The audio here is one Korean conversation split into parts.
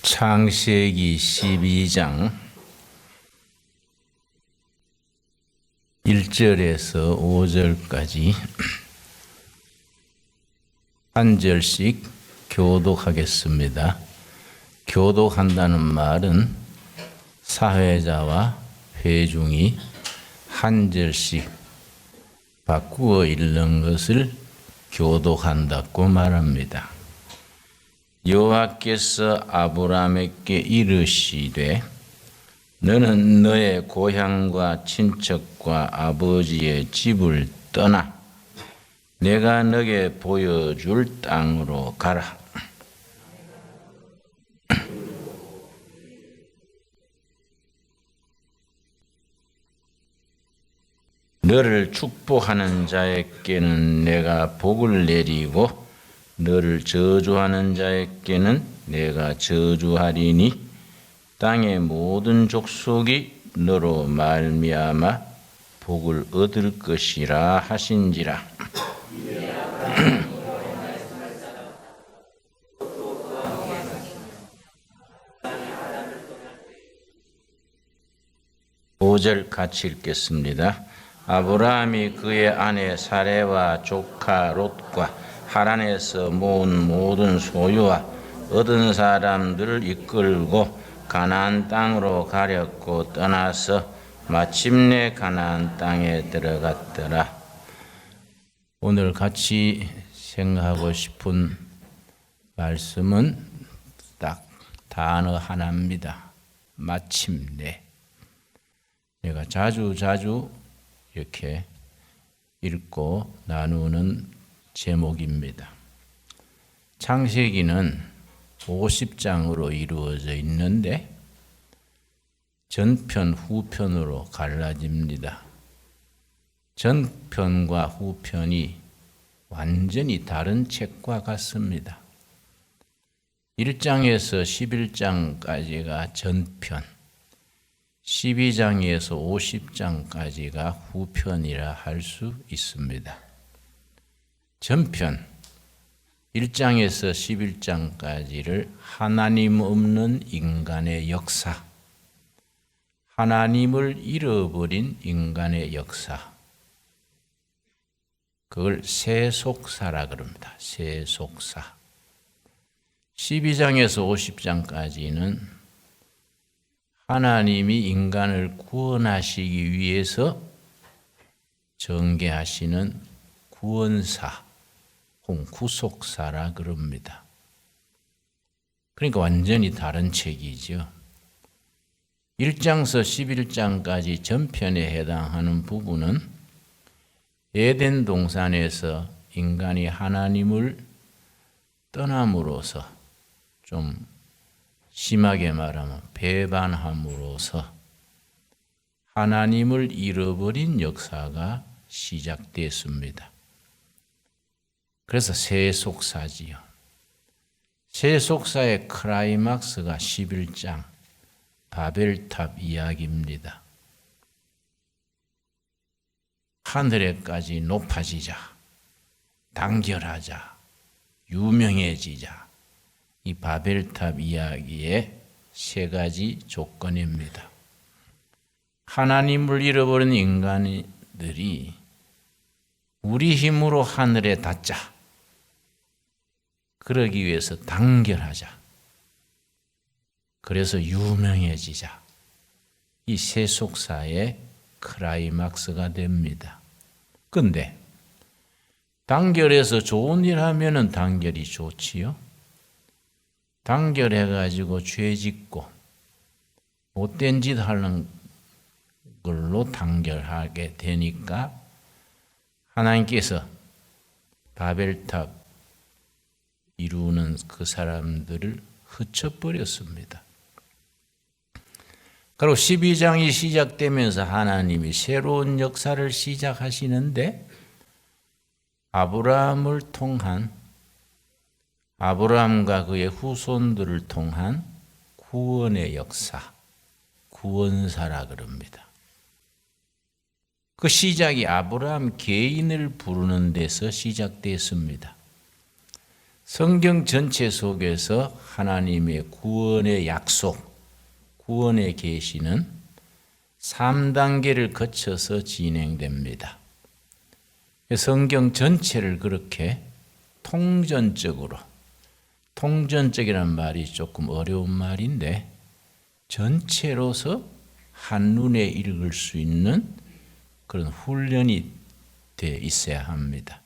창세기 12장 1절에서 5절까지 한 절씩 교독하겠습니다. 교독한다는 말은 사회자와 회중이 한 절씩 바꾸어 읽는 것을 교독한다고 말합니다. 여호와께서 아브라함에게 이르시되 너는 너의 고향과 친척과 아버지의 집을 떠나 내가 너게 보여줄 땅으로 가라. 너를 축복하는 자에게는 내가 복을 내리고 너를 저주하는 자에게는 내가 저주하리니 땅의 모든 족속이 너로 말미암아 복을 얻을 것이라 하신지라. 오절 같이 읽겠습니다. 아브라함이 그의 아내 사레와 조카 롯과 하란에서 모은 모든 소유와 얻은 사람들을 이끌고 가나안 땅으로 가렸고 떠나서 마침내 가나안 땅에 들어갔더라. 오늘 같이 생각하고 싶은 말씀은 딱 단어 하나입니다. 마침내. 제가 자주 이렇게 읽고 나누는 제목입니다. 창세기는 50장으로 이루어져 있는데 전편, 후편으로 갈라집니다. 전편과 후편이 완전히 다른 책과 같습니다. 1장에서 11장까지가 전편, 12장에서 50장까지가 후편이라 할 수 있습니다. 전편 1장에서 11장까지를 하나님 없는 인간의 역사, 하나님을 잃어버린 인간의 역사, 그걸 세속사라 그럽니다. 세속사. 12장에서 50장까지는 하나님이 인간을 구원하시기 위해서 전개하시는 구원사, 혹은 구속사라 그럽니다. 그러니까 완전히 다른 책이죠. 1장서 11장까지 전편에 해당하는 부분은 에덴 동산에서 인간이 하나님을 떠남으로써, 좀 심하게 말하면 배반함으로써 하나님을 잃어버린 역사가 시작됐습니다. 그래서 세속사지요. 세속사의 클라이막스가 11장 바벨탑 이야기입니다. 하늘에까지 높아지자, 단결하자, 유명해지자. 이 바벨탑 이야기의 세 가지 조건입니다. 하나님을 잃어버린 인간들이 우리 힘으로 하늘에 닿자. 그러기 위해서 단결하자. 그래서 유명해지자. 이 세속사의 클라이막스가 됩니다. 그런데 단결해서 좋은 일 하면은 단결이 좋지요. 단결해가지고 죄 짓고 못된 짓 하는 걸로 단결하게 되니까 하나님께서 바벨탑 이루는 그 사람들을 흩쳐버렸습니다. 그리고 12장이 시작되면서 하나님이 새로운 역사를 시작하시는데 아브라함을 통한, 아브라함과 그의 후손들을 통한 구원의 역사, 구원사라 그럽니다. 그 시작이 아브라함 개인을 부르는 데서 시작됐습니다. 성경 전체 속에서 하나님의 구원의 약속, 구원의 계시는 3단계를 거쳐서 진행됩니다. 성경 전체를 그렇게 통전적이라는 말이 조금 어려운 말인데 전체로서 한눈에 읽을 수 있는 그런 훈련이 돼 있어야 합니다.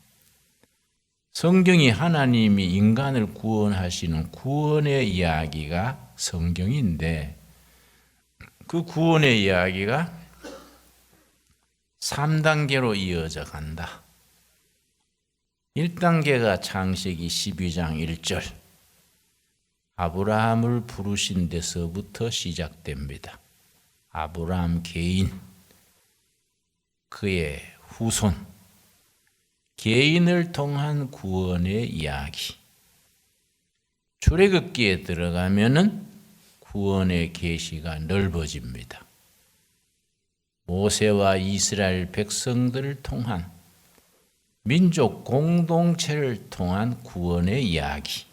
성경이 하나님이 인간을 구원하시는 구원의 이야기가 성경인데 그 구원의 이야기가 3단계로 이어져 간다. 1단계가 창세기 12장 1절 아브라함을 부르신 데서부터 시작됩니다. 아브라함 개인, 그의 후손, 개인을 통한 구원의 이야기. 출애굽기에 들어가면은 구원의 계시가 넓어집니다. 모세와 이스라엘 백성들을 통한 민족 공동체를 통한 구원의 이야기.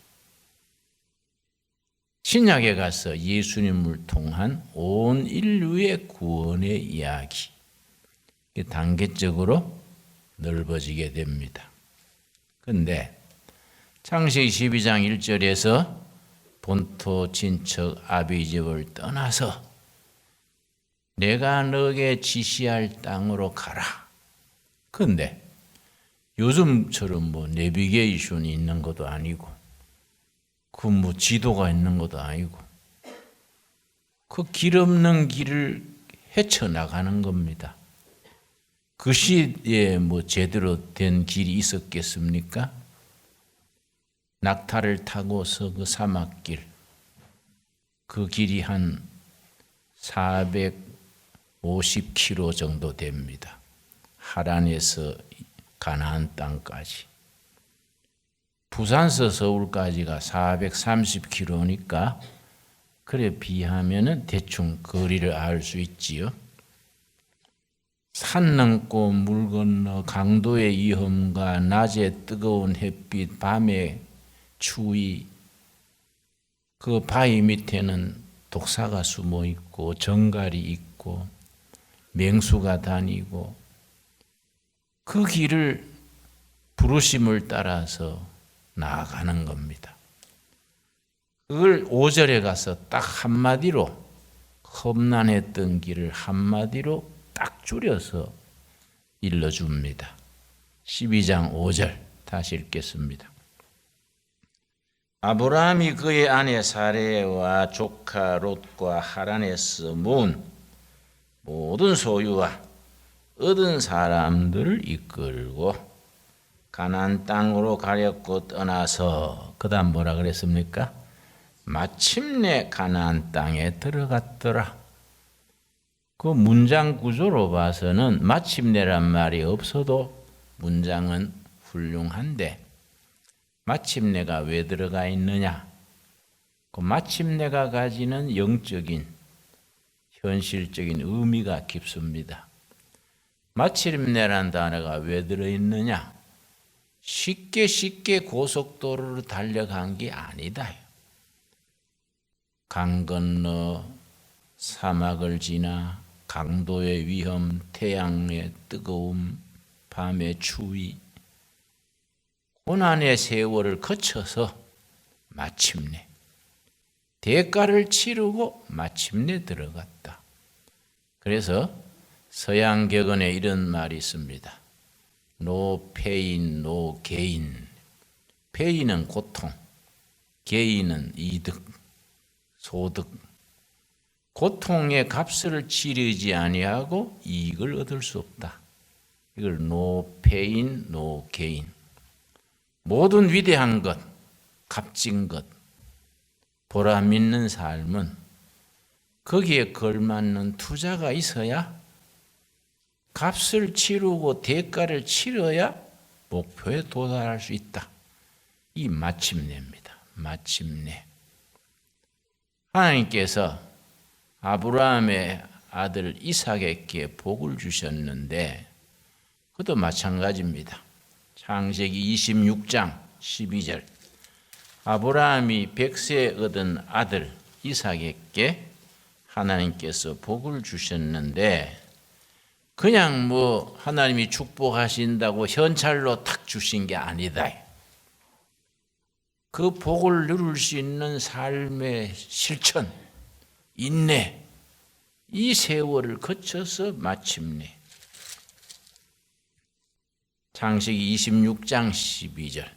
신약에 가서 예수님을 통한 온 인류의 구원의 이야기. 단계적으로 넓어지게 됩니다. 그런데 창세기 12장 1절에서 본토 친척 아비 집을 떠나서 내가 너에게 지시할 땅으로 가라. 그런데 요즘처럼 내비게이션이 있는 것도 아니고 그 지도가 있는 것도 아니고 그 길 없는 길을 헤쳐나가는 겁니다. 그 시대에 제대로 된 길이 있었겠습니까? 낙타를 타고서 그 사막길, 그 길이 한 450km 정도 됩니다. 하란에서 가나안 땅까지. 부산서 서울까지가 430km니까 그래 비하면은 대충 거리를 알 수 있지요. 산 넘고 물 건너 강도의 위험과 낮에 뜨거운 햇빛, 밤의 추위, 그 바위 밑에는 독사가 숨어 있고 정갈이 있고 맹수가 다니고 그 길을 부르심을 따라서 나아가는 겁니다. 그걸 5절에 가서 딱 한마디로 험난했던 길을 한마디로 딱 줄여서 일러줍니다. 12장 5절 다시 읽겠습니다. 아브라함이 그의 아내 사레와 조카 롯과 하란에서 모은 모든 소유와 얻은 사람들을 이끌고 가나안 땅으로 가려고 떠나서 그 다음 뭐라 그랬습니까? 마침내 가나안 땅에 들어갔더라. 그 문장 구조로 봐서는 마침내란 말이 없어도 문장은 훌륭한데 마침내가 왜 들어가 있느냐? 그 마침내가 가지는 영적인 현실적인 의미가 깊습니다. 마침내란 단어가 왜 들어있느냐? 쉽게 고속도로로 달려간 게 아니다. 강 건너 사막을 지나 강도의 위험, 태양의 뜨거움, 밤의 추위, 고난의 세월을 거쳐서 마침내 대가를 치르고 마침내 들어갔다. 그래서 서양 격언에 이런 말이 있습니다. No pain, no gain. pain은 고통, gain은 이득, 소득. 고통의 값을 치르지 아니하고 이익을 얻을 수 없다. 이걸 no pain, no gain. 모든 위대한 것, 값진 것, 보람 있는 삶은 거기에 걸맞는 투자가 있어야 값을 치르고 대가를 치러야 목표에 도달할 수 있다. 이 마침내입니다. 마침내. 하나님께서 아브라함의 아들 이삭에게 복을 주셨는데 그것도 마찬가지입니다. 창세기 26장 12절 아브라함이 100세에 얻은 아들 이삭에게 하나님께서 복을 주셨는데 그냥 뭐 하나님이 축복하신다고 현찰로 탁 주신 게 아니다. 그 복을 누릴 수 있는 삶의 실천, 인내, 이 세월을 거쳐서 마침내 창세기 26장 12절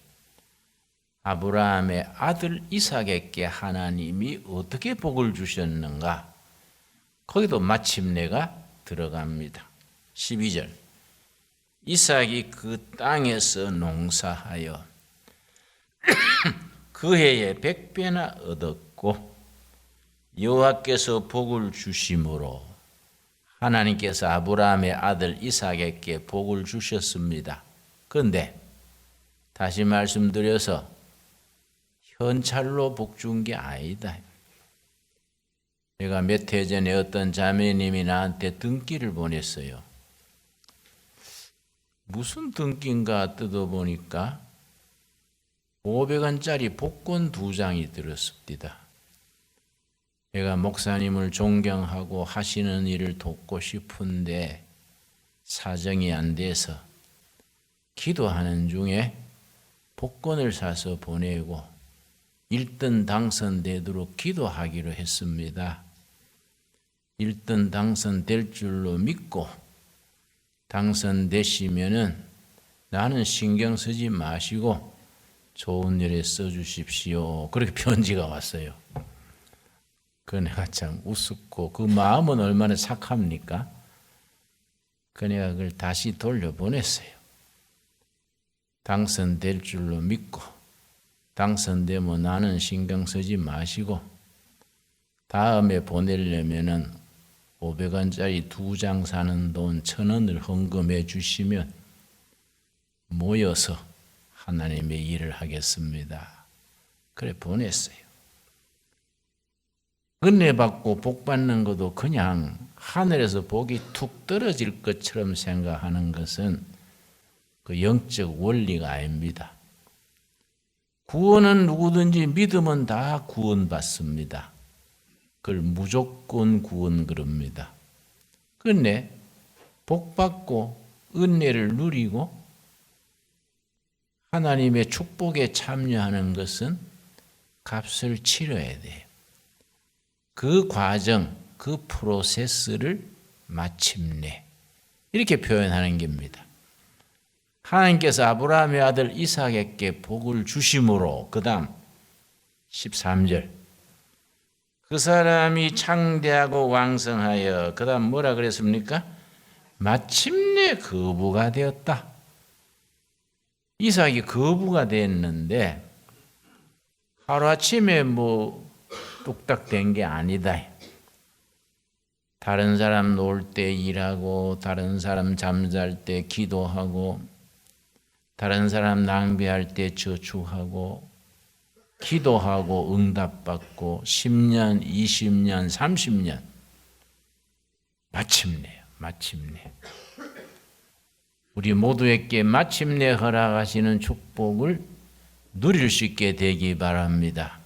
아브라함의 아들 이삭에게 하나님이 어떻게 복을 주셨는가? 거기도 마침내가 들어갑니다. 12절 이삭이 그 땅에서 농사하여 그 해에 100배나 얻었고 여호와께서 복을 주심으로 하나님께서 아브라함의 아들 이삭에게 복을 주셨습니다. 그런데 다시 말씀드려서 현찰로 복 준 게 아니다. 제가 몇 해 전에 어떤 자매님이 나한테 등기를 보냈어요. 무슨 등기인가 뜯어보니까 500원짜리 복권 2장이 들었습니다. 제가 목사님을 존경하고 하시는 일을 돕고 싶은데 사정이 안 돼서 기도하는 중에 복권을 사서 보내고 1등 당선되도록 기도하기로 했습니다. 1등 당선될 줄로 믿고 당선되시면은 나는 신경 쓰지 마시고 좋은 일에 써주십시오. 그렇게 편지가 왔어요. 그 내가 참 우습고 그 마음은 얼마나 착합니까? 그 내가 그걸 다시 돌려보냈어요. 당선될 줄로 믿고 당선되면 나는 신경 쓰지 마시고 다음에 보내려면은 500원짜리 2장 사는 돈 1,000원을 헌금해 주시면 모여서 하나님의 일을 하겠습니다. 그래 보냈어요. 은혜 받고 복 받는 것도 그냥 하늘에서 복이 툭 떨어질 것처럼 생각하는 것은 그 영적 원리가 아닙니다. 구원은 누구든지 믿으면 다 구원받습니다. 그걸 무조건 구원 그럽니다. 그런데 복 받고 은혜를 누리고 하나님의 축복에 참여하는 것은 값을 치러야 돼요. 그 과정, 그 프로세스를 마침내 이렇게 표현하는 겁니다. 하나님께서 아브라함의 아들 이삭에게 복을 주심으로 그 다음 13절 그 사람이 창대하고 왕성하여 그 다음 뭐라 그랬습니까? 마침내 거부가 되었다. 이삭이 거부가 됐는데 하루아침에 뭐 뚝딱 된 게 아니다. 다른 사람 놀 때 일하고 다른 사람 잠잘 때 기도하고 다른 사람 낭비할 때 저축하고 기도하고 응답받고 10년, 20년, 30년 마침내요. 마침내. 우리 모두에게 마침내 허락하시는 축복을 누릴 수 있게 되기 바랍니다.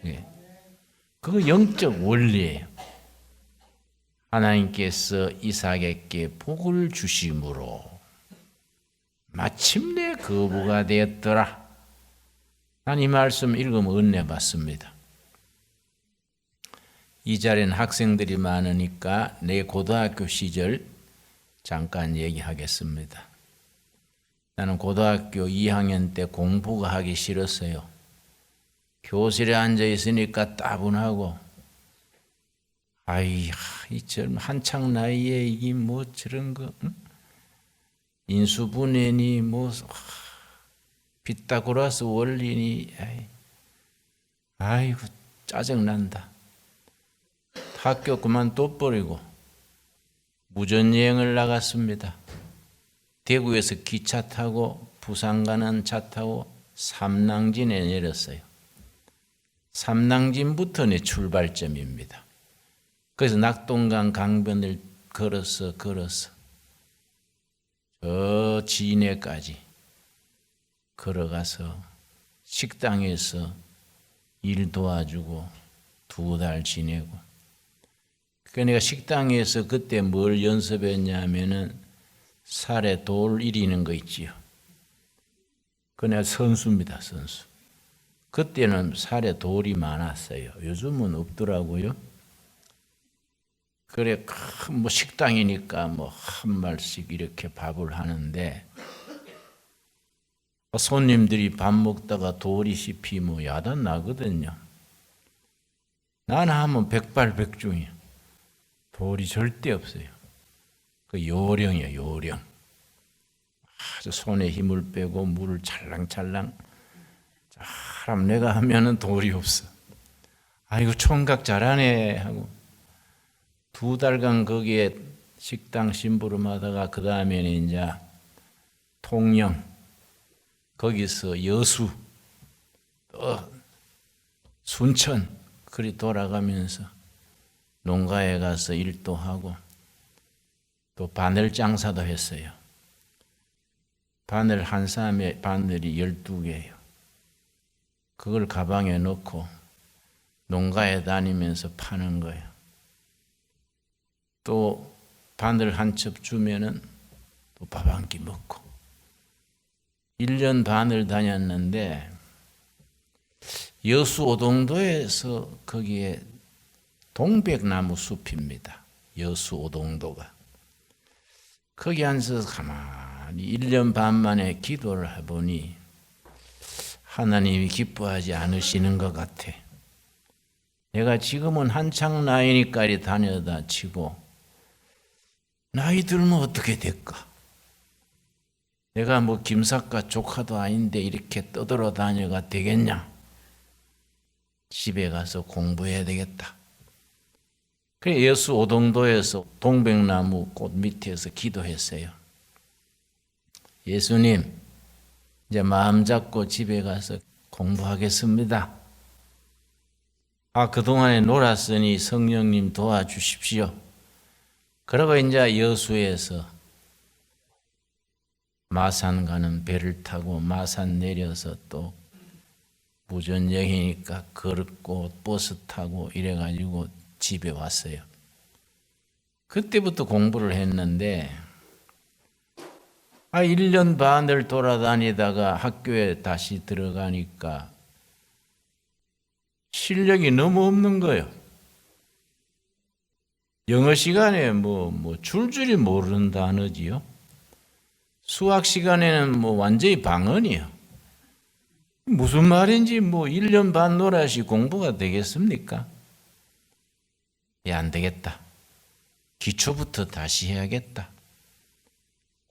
예. 그 영적 원리예요. 하나님께서 이삭에게 복을 주심으로 마침내 거부가 되었더라. 난 이 말씀 읽으면 은혜 받습니다. 이 자리는 학생들이 많으니까 내 고등학교 시절 잠깐 얘기하겠습니다. 나는 고등학교 2학년 때 공부가 하기 싫었어요. 교실에 앉아 있으니까 따분하고, 이 젊은 한창 나이에 이게 뭐 저런 거, 응? 인수분해니 뭐 피타고라스 원리니, 아이고 짜증난다. 학교 그만둬버리고 무전여행을 나갔습니다. 대구에서 기차 타고 부산 가는 차 타고 삼낭진에 내렸어요. 삼낭진부터 내 출발점입니다. 그래서 낙동강 강변을 걸어서 저 진해까지 걸어가서 식당에서 일 도와주고 2달 지내고. 그러니까 내가 식당에서 그때 뭘 연습했냐면은 살에 돌 이리는 거 있지요. 그 내가 선수입니다, 선수. 그때는 살에 돌이 많았어요. 요즘은 없더라고요. 그래, 뭐 식당이니까 뭐 한 말씩 이렇게 밥을 하는데 손님들이 밥 먹다가 돌이 씹히 뭐 야단 나거든요. 나는 하면 백발백중이야. 돌이 절대 없어요. 그 요령이에요, 요령. 아주 손에 힘을 빼고 물을 찰랑찰랑. 사람 내가 하면은 돌이 없어. 아이고 총각 잘하네 하고 2달간 거기에 식당 심부름하다가 그 다음에는 이제 통영 거기서 여수 또 순천 그리 돌아가면서 농가에 가서 일도 하고 또 바늘 장사도 했어요. 바늘 한 쌈에 바늘이 12개예요. 그걸 가방에 넣고 농가에 다니면서 파는 거예요. 또 바늘 한 첩 주면은 또 밥 한 끼 먹고 1년 반을 다녔는데 여수 오동도에서 거기에 동백나무 숲입니다. 여수 오동도가. 거기 앉아서 가만히 1년 반 만에 기도를 해보니 하나님이 기뻐하지 않으시는 것 같아. 내가 지금은 한창 나이니까 다녀다 치고 나이 들면 어떻게 될까? 내가 뭐 김삿갓 조카도 아닌데 이렇게 떠들어 다녀가 되겠냐? 집에 가서 공부해야 되겠다. 그래 여수 오동도에서 동백나무 꽃 밑에서 기도했어요. 예수님, 이제 마음 잡고 집에 가서 공부하겠습니다. 그동안에 놀았으니 성령님 도와주십시오. 그러고 이제 여수에서 마산 가는 배를 타고 마산 내려서 또 무전역이니까 걸고 버스 타고 이래가지고 집에 왔어요. 그때부터 공부를 했는데 1년 반을 돌아다니다가 학교에 다시 들어가니까 실력이 너무 없는 거예요. 영어 시간에 뭐 줄줄이 모르는 단어지요. 수학 시간에는 뭐 완전히 방언이요. 무슨 말인지 1년 반 놀아시 공부가 되겠습니까? 안 되겠다. 기초부터 다시 해야겠다.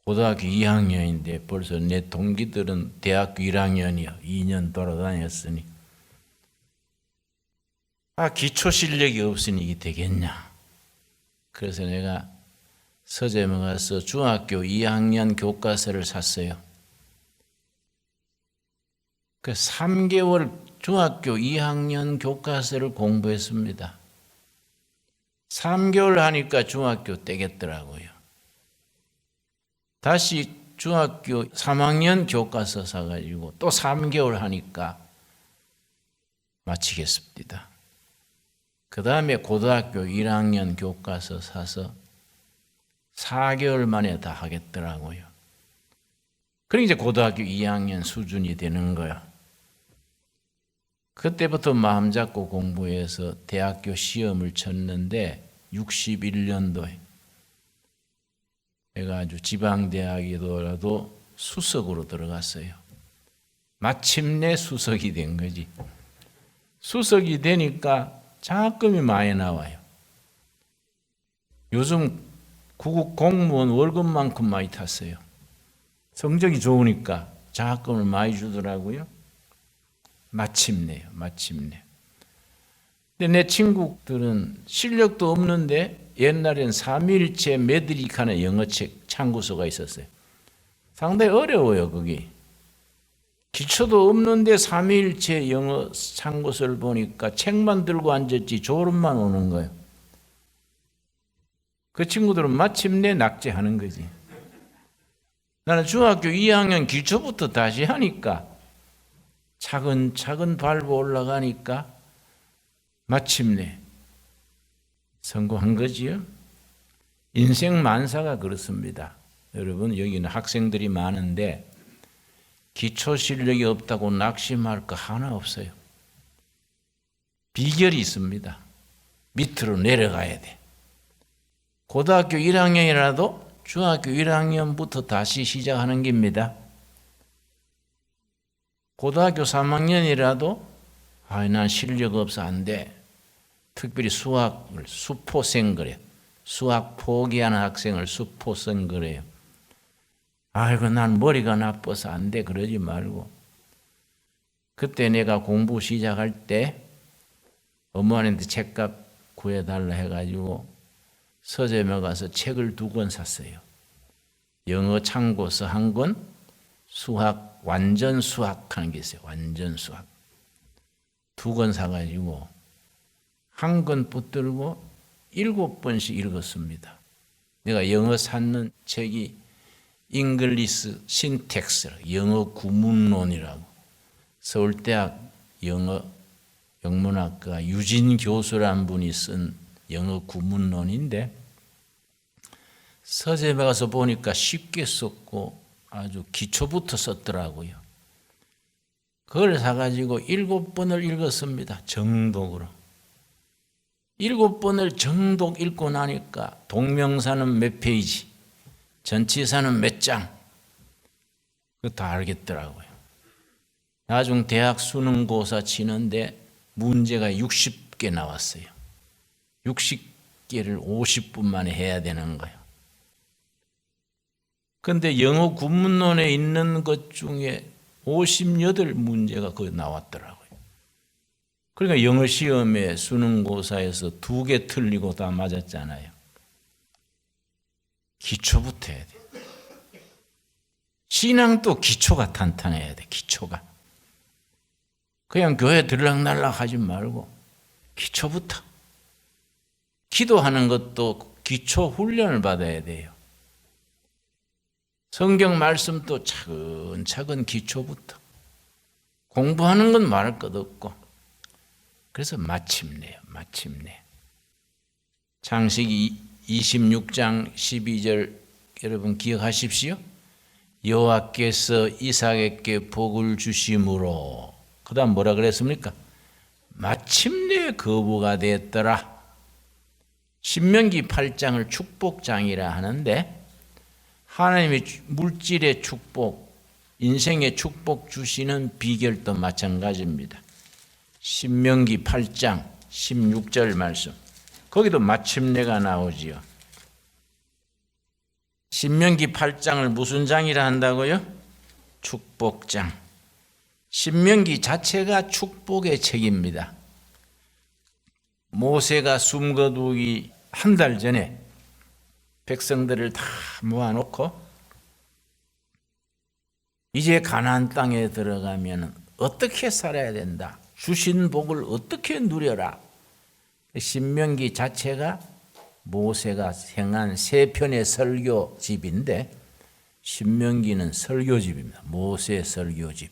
고등학교 2학년인데 벌써 내 동기들은 대학교 1학년이요. 2년 돌아다녔으니. 기초 실력이 없으니 이게 되겠냐. 그래서 내가 서점에 가서 중학교 2학년 교과서를 샀어요. 그 3개월 중학교 2학년 교과서를 공부했습니다. 3개월 하니까 중학교 떼겠더라고요. 다시 중학교 3학년 교과서 사가지고 또 3개월 하니까 마치겠습니다. 그 다음에 고등학교 1학년 교과서 사서 4개월 만에 다 하겠더라고요. 그러니까 이제 고등학교 2학년 수준이 되는 거야. 그때부터 마음 잡고 공부해서 대학교 시험을 쳤는데 61년도에 내가 아주 지방대학이더라도 수석으로 들어갔어요. 마침내 수석이 된 거지. 수석이 되니까 장학금이 많이 나와요. 요즘 구급 공무원 월급만큼 많이 탔어요. 성적이 좋으니까 장학금을 많이 주더라고요. 마침내요, 마침내. 근데 내 친구들은 실력도 없는데 옛날엔 3일째 메드릭하는 영어책 참고서가 있었어요. 상당히 어려워요, 거기. 기초도 없는데 3일째 영어 참고서를 보니까 책만 들고 앉았지 졸음만 오는 거예요. 그 친구들은 마침내 낙제하는 거지. 나는 중학교 2학년 기초부터 다시 하니까 차근차근 밟아 올라가니까 마침내 성공한 거지요. 인생 만사가 그렇습니다. 여러분, 여기는 학생들이 많은데 기초 실력이 없다고 낙심할 거 하나 없어요. 비결이 있습니다. 밑으로 내려가야 돼. 고등학교 1학년이라도 중학교 1학년부터 다시 시작하는 겁니다. 고등학교 3학년이라도 난 실력 없어 안 돼. 특별히 수학을 수포생 그래요. 수학 포기하는 학생을 수포생 그래요. 아이고 난 머리가 나빠서 안 돼 그러지 말고, 그때 내가 공부 시작할 때 어머니한테 책값 구해달라 해가지고 서점에 가서 책을 2권 샀어요. 영어 참고서 1권, 수학 완전 수학하는 게 있어요. 완전 수학 2권 사가지고 1권 붙들고 7번씩 읽었습니다. 내가 영어 찾는 책이 잉글리시 신텍스, 영어 구문론이라고, 서울대학 영문학과 유진 교수란 분이 쓴 영어 구문론인데, 서점에 가서 보니까 쉽게 썼고 아주 기초부터 썼더라고요. 그걸 사가지고 7번을 읽었습니다. 정독으로. 7번을 정독 읽고 나니까 동명사는 몇 페이지, 전치사는 몇 장, 그거 다 알겠더라고요. 나중 대학 수능고사 치는데 문제가 60개 나왔어요. 60개를 50분 만에 해야 되는 거예요. 그런데 영어 구문론에 있는 것 중에 58문제가 거기 나왔더라고요. 그러니까 영어 시험에 수능고사에서 2개 틀리고 다 맞았잖아요. 기초부터 해야 돼. 신앙도 기초가 탄탄해야 돼. 기초가. 그냥 교회 들락날락 하지 말고 기초부터. 기도하는 것도 기초 훈련을 받아야 돼요. 성경 말씀도 차근차근 기초부터. 공부하는 건 말할 것 없고. 그래서 마침내요. 마침내. 창세기 26장 12절 여러분 기억하십시오. 여호와께서 이삭에게 복을 주심으로, 그 다음 뭐라 그랬습니까? 마침내 거부가 되었더라. 신명기 8장을 축복장이라 하는데, 하나님의 물질의 축복, 인생의 축복 주시는 비결도 마찬가지입니다. 신명기 8장 16절 말씀, 거기도 마침내가 나오지요. 신명기 8장을 무슨 장이라 한다고요? 축복장. 신명기 자체가 축복의 책입니다. 모세가 숨거두기 1달 전에 백성들을 다 모아놓고 이제 가나안 땅에 들어가면 어떻게 살아야 된다, 주신 복을 어떻게 누려라. 신명기 자체가 모세가 행한 3편의 설교집인데, 신명기는 설교집입니다. 모세 설교집.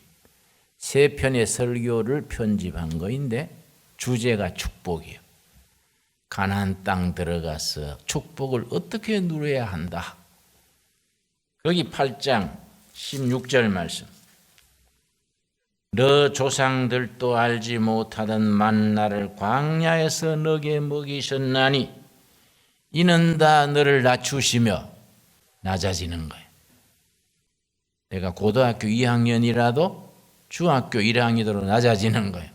3편의 설교를 편집한 거인데 주제가 축복이에요. 가나안 땅 들어가서 축복을 어떻게 누려야 한다. 거기 8장 16절 말씀. 너 조상들도 알지 못하던 만나를 광야에서 너게 먹이셨나니 이는 다 너를 낮추시며 낮아지는 거예요. 내가 고등학교 2학년이라도 중학교 1학년으로 낮아지는 거예요.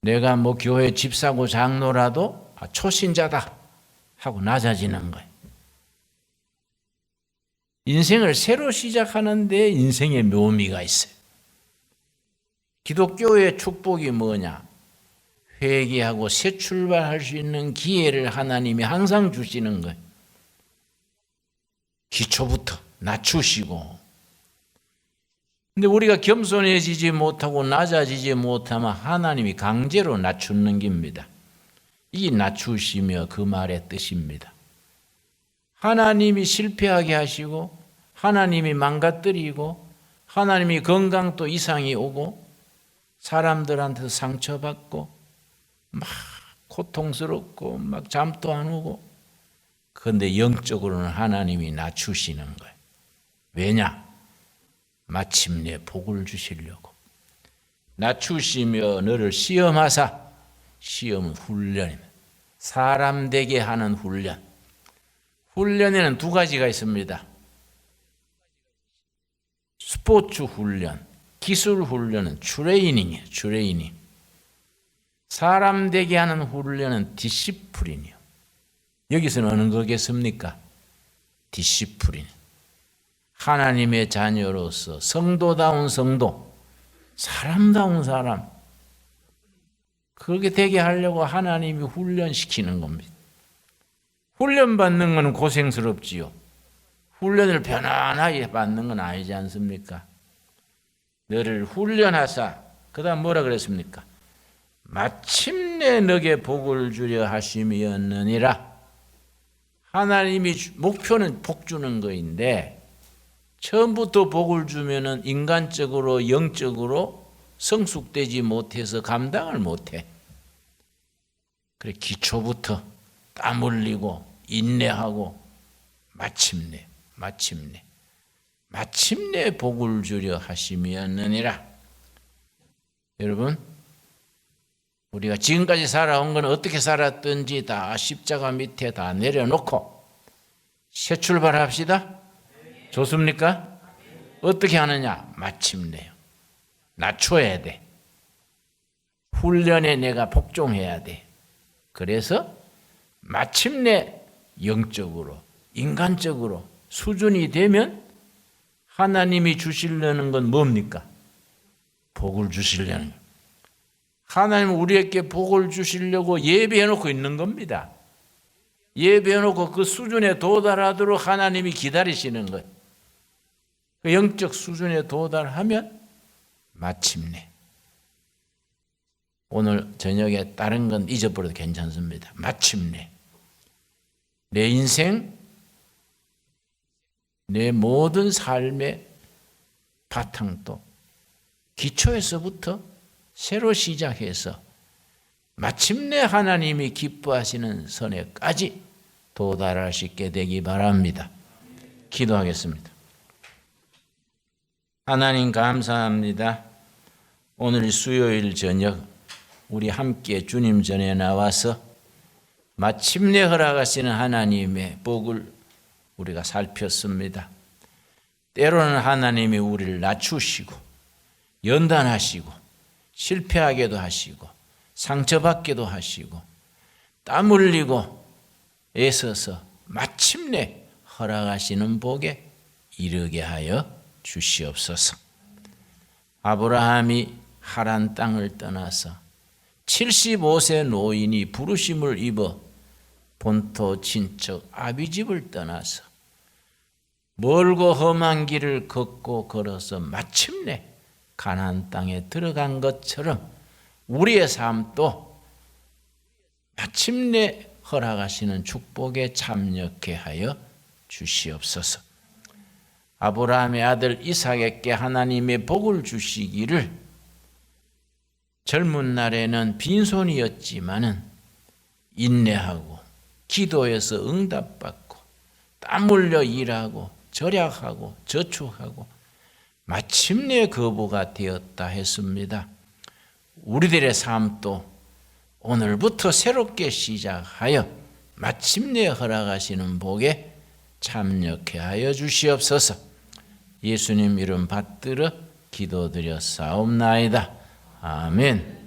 내가 교회 집사고 장로라도 초신자다 하고 낮아지는 거예요. 인생을 새로 시작하는데 인생의 묘미가 있어요. 기독교의 축복이 뭐냐? 회개하고 새 출발할 수 있는 기회를 하나님이 항상 주시는 거예요. 기초부터 낮추시고. 근데 우리가 겸손해지지 못하고 낮아지지 못하면 하나님이 강제로 낮추는 겁니다. 이 낮추시며 그 말의 뜻입니다. 하나님이 실패하게 하시고 하나님이 망가뜨리고 하나님이 건강도 이상이 오고 사람들한테도 상처받고 막 고통스럽고 막 잠도 안 오고, 그런데 영적으로는 하나님이 낮추시는 거예요. 왜냐? 마침내 복을 주시려고. 낮추시며 너를 시험하사, 시험은 훈련입니다. 사람 되게 하는 훈련. 훈련에는 두 가지가 있습니다. 스포츠 훈련, 기술 훈련은 트레이닝이에요. 트레이닝. 사람 되게 하는 훈련은 디시플린이요. 여기서는 어느 거겠습니까? 디시플린. 하나님의 자녀로서 성도다운 성도, 사람다운 사람, 그렇게 되게 하려고 하나님이 훈련시키는 겁니다. 훈련받는 것은 고생스럽지요. 훈련을 편안하게 받는 건 아니지 않습니까? 너를 훈련하사, 그 다음 뭐라 그랬습니까? 마침내 너게 복을 주려 하심이었느니라. 하나님이 목표는 복 주는 거인데, 처음부터 복을 주면은 인간적으로 영적으로 성숙되지 못해서 감당을 못해. 그래 기초부터 땀 흘리고 인내하고 마침내 복을 주려 하심이었느니라. 여러분, 우리가 지금까지 살아온 건 어떻게 살았든지 다 십자가 밑에 다 내려놓고 새 출발합시다. 좋습니까? 어떻게 하느냐? 마침내요. 낮춰야 돼. 훈련에 내가 복종해야 돼. 그래서 마침내 영적으로, 인간적으로 수준이 되면 하나님이 주시려는 건 뭡니까? 복을 주시려는 거예요. 하나님은 우리에게 복을 주시려고 예배해놓고 있는 겁니다. 예배해놓고 그 수준에 도달하도록 하나님이 기다리시는 거예요. 그 영적 수준에 도달하면 마침내, 오늘 저녁에 다른 건 잊어버려도 괜찮습니다. 마침내 내 인생, 내 모든 삶의 바탕도 기초에서부터 새로 시작해서 마침내 하나님이 기뻐하시는 선에까지 도달할 수 있게 되기 바랍니다. 기도하겠습니다. 하나님 감사합니다. 오늘 수요일 저녁 우리 함께 주님 전에 나와서 마침내 허락하시는 하나님의 복을 우리가 살폈습니다. 때로는 하나님이 우리를 낮추시고 연단하시고 실패하게도 하시고 상처받게도 하시고 땀 흘리고 애써서 마침내 허락하시는 복에 이르게 하여 주시옵소서. 아브라함이 하란 땅을 떠나서 75세 노인이 부르심을 입어 본토 친척 아비집을 떠나서 멀고 험한 길을 걷고 걸어서 마침내 가나안 땅에 들어간 것처럼 우리의 삶도 마침내 허락하시는 축복에 참여케 하여 주시옵소서. 아브라함의 아들 이삭에게 하나님의 복을 주시기를 젊은 날에는 빈손이었지만은 인내하고 기도해서 응답받고 땀 흘려 일하고 절약하고 저축하고 마침내 거부가 되었다 했습니다. 우리들의 삶도 오늘부터 새롭게 시작하여 마침내 허락하시는 복에 참여케 하여 주시옵소서. 예수님 이름 받들어 기도드렸사옵나이다. 아멘.